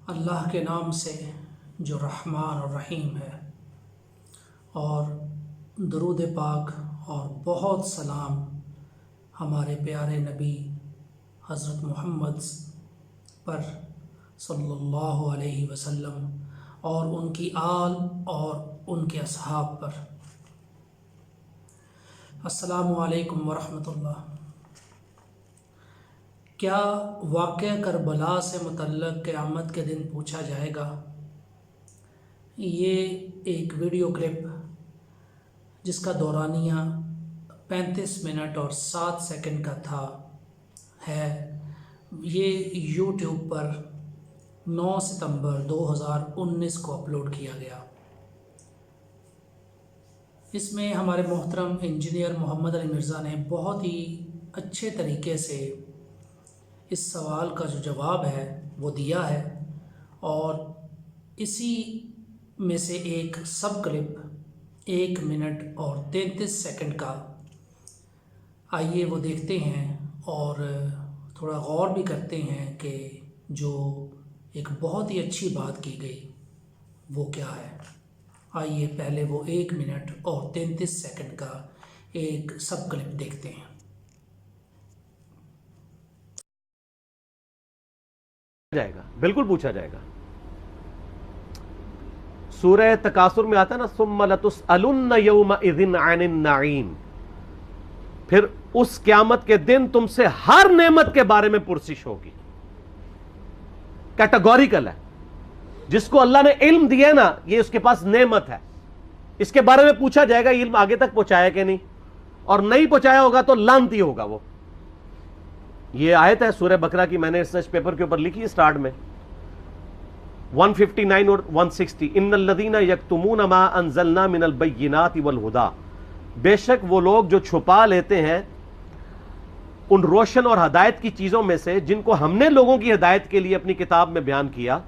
اللہ کے نام سے جو رحمان اور رحیم ہے، اور درود پاک اور بہت سلام ہمارے پیارے نبی حضرت محمد پر صلی اللہ علیہ وسلم اور ان کی آل اور ان کے اصحاب پر۔ السلام علیکم ورحمۃ اللہ۔ کیا واقعہ کربلا سے متعلق قیامت کے دن پوچھا جائے گا؟ یہ ایک ویڈیو کلپ جس کا دورانیہ 35 منٹ اور 7 سیکنڈ کا ہے، یہ یوٹیوب پر 9 ستمبر 2019 کو اپلوڈ کیا گیا۔ اس میں ہمارے محترم انجینئر محمد علی مرزا نے بہت ہی اچھے طریقے سے اس سوال کا جو جواب ہے وہ دیا ہے، اور اسی میں سے ایک سب کلپ 1 منٹ اور 33 سیکنڈ کا، آئیے وہ دیکھتے ہیں اور تھوڑا غور بھی کرتے ہیں کہ جو ایک بہت ہی اچھی بات کی گئی وہ کیا ہے۔ آئیے پہلے وہ 1 منٹ اور 33 سیکنڈ کا ایک سب کلپ دیکھتے ہیں۔ جائے گا، بالکل پوچھا جائے گا۔ سورہ تکاثر میں آتا ہے نا، ثم لتسألن یومئذ عن النعیم، پھر اس قیامت کے دن تم سے ہر نعمت کے بارے میں پرسش ہوگی۔ کیٹیگوریکل ہے، جس کو اللہ نے علم دیا ہے نا، یہ اس کے پاس نعمت ہے، اس کے بارے میں پوچھا جائے گا علم آگے تک پہنچایا کہ نہیں، اور نہیں پہنچایا ہوگا تو لعنتی ہوگا وہ۔ یہ آیت ہے سورہ بقرہ کی، میں نے ریسرچ پیپر کے اوپر لکھی ہے سٹارٹ میں 159 اور 160۔ ان الذین یکتمون ما انزلنا من البینات والہدی، بے شک وہ لوگ جو چھپا لیتے ہیں ان روشن اور ہدایت کی چیزوں میں سے جن کو ہم نے لوگوں کی ہدایت کے لیے اپنی کتاب میں بیان کیا،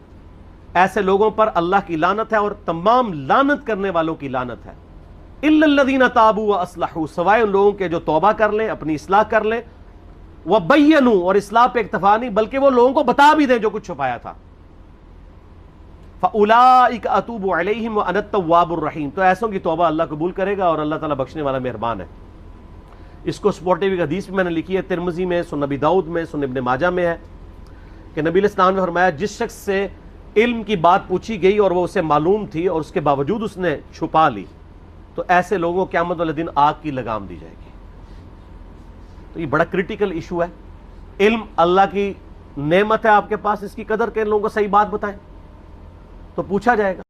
ایسے لوگوں پر اللہ کی لعنت ہے اور تمام لعنت کرنے والوں کی لعنت ہے۔ الا الذین تابوا واصلحوا، سوائے ان لوگوں کے جو توبہ کر لیں، اپنی اصلاح کر لیں، وبینوا، اور اصلاح پہ اکتفا نہیں بلکہ وہ لوگوں کو بتا بھی دیں جو کچھ چھپایا تھا۔ فاولئک اتوب علیہم وانا التواب الرحیم، تو ایسوں کی توبہ اللہ قبول کرے گا اور اللہ تعالیٰ بخشنے والا مہربان ہے۔ اس کو سپورٹیو ایک حدیث بھی میں نے لکھی ہے، ترمذی میں، سنن ابی داؤد میں، سنن ابن ماجہ میں ہے، کہ نبی علیہ السلام نے فرمایا جس شخص سے علم کی بات پوچھی گئی اور وہ اسے معلوم تھی اور اس کے باوجود اس نے چھپا لی، تو ایسے لوگوں کو قیامت والے دن آگ کی لگام دی جائے گی۔ تو یہ بڑا کریٹیکل ایشو ہے۔ علم اللہ کی نعمت ہے آپ کے پاس، اس کی قدر کے لوگوں کو صحیح بات بتائیں تو پوچھا جائے گا۔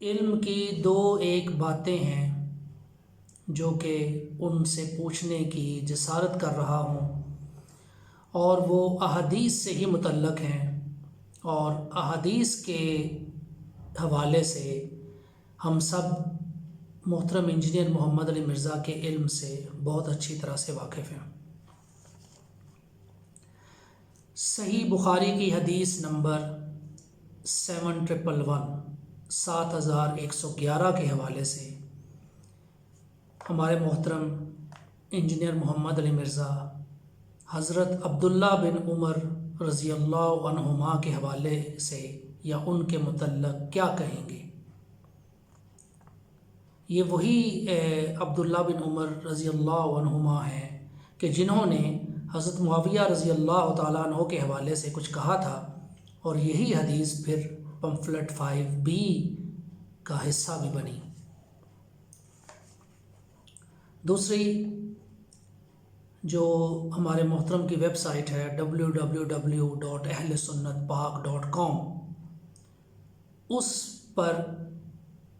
علم کی ایک باتیں ہیں جو کہ ان سے پوچھنے کی جسارت کر رہا ہوں، اور وہ احادیث سے ہی متعلق ہیں، اور احادیث کے حوالے سے ہم سب محترم انجینئر محمد علی مرزا کے علم سے بہت اچھی طرح سے واقف ہیں۔ صحیح بخاری کی حدیث نمبر 7111 کے حوالے سے ہمارے محترم انجینئر محمد علی مرزا حضرت عبداللہ بن عمر رضی اللہ عنہما کے حوالے سے یا ان کے متعلق کیا کہیں گے۔ یہ وہی عبداللہ بن عمر رضی اللہ عنہما ہیں کہ جنہوں نے حضرت معاویہ رضی اللہ تعالیٰ عنہ کے حوالے سے کچھ کہا تھا، اور یہی حدیث پھر پمفلٹ 5B کا حصہ بھی بنی۔ دوسری جو ہمارے محترم کی ویب سائٹ ہے www.ahlsunnatpak.com، اس پر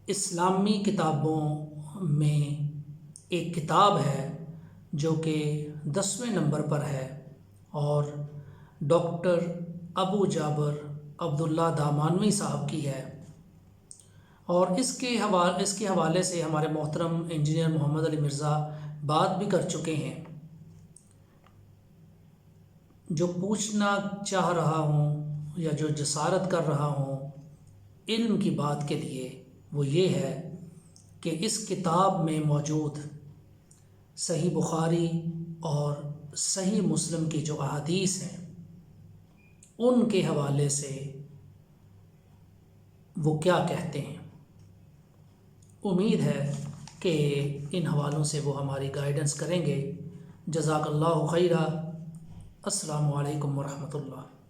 اسلامی کتابوں میں ایک کتاب ہے جو کہ 10ویں نمبر پر ہے، اور ڈاکٹر ابو جابر عبداللہ دامانوی صاحب کی ہے، اور اس کے حوالے سے ہمارے محترم انجینئر محمد علی مرزا بات بھی کر چکے ہیں۔ جو پوچھنا چاہ رہا ہوں یا جو جسارت کر رہا ہوں علم کی بات کے لیے، وہ یہ ہے کہ اس کتاب میں موجود صحیح بخاری اور صحیح مسلم کی جو احادیث ہیں، ان کے حوالے سے وہ کیا کہتے ہیں۔ امید ہے کہ ان حوالوں سے وہ ہماری گائیڈنس کریں گے۔ جزاک اللہ خیرہ۔ السلام علیکم ورحمۃ اللہ۔